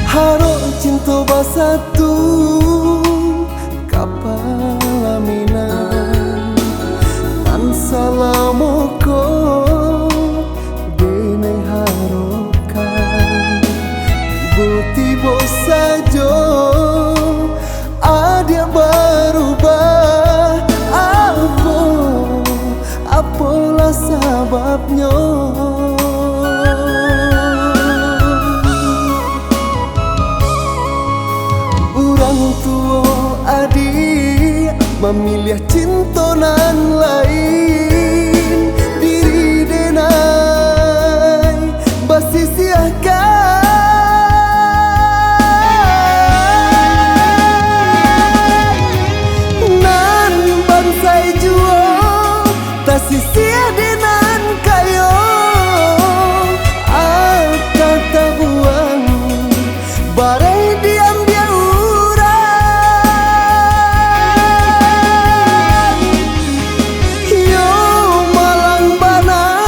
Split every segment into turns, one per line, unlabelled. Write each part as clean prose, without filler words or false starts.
Harok cinta basatu kapalaminan tan salamoko dene harokan tiba-tiba saja ada berubah. Apalah sebabnya? Orang tua adik memilih cinta nan lain, diri denai basisiakan nan bansai jua tak sia denan kayo kata buang barai diam dia urang yo malang bana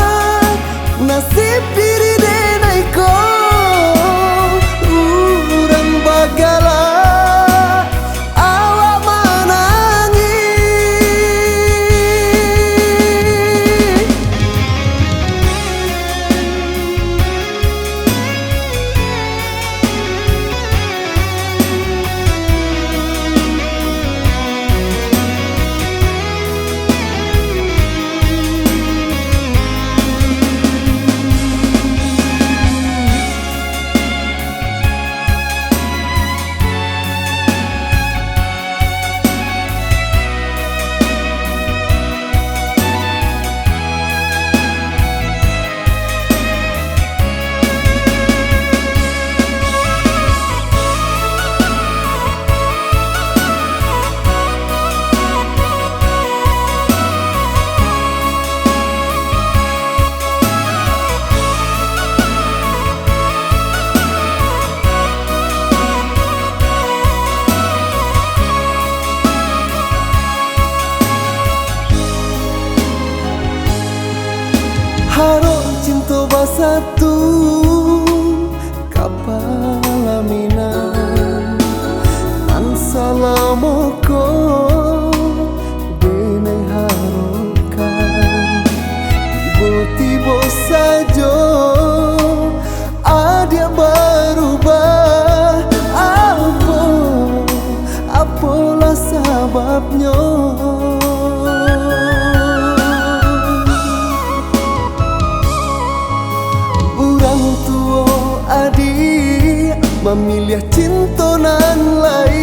nasib diri denai ko urang bagala awak menangi. Harok cinta basatu kapalaminan tan salamoko dene harokan tiba-tiba saja ada berubah. Apalah sebabnya? Orang tua adik memilih cinta nan lain,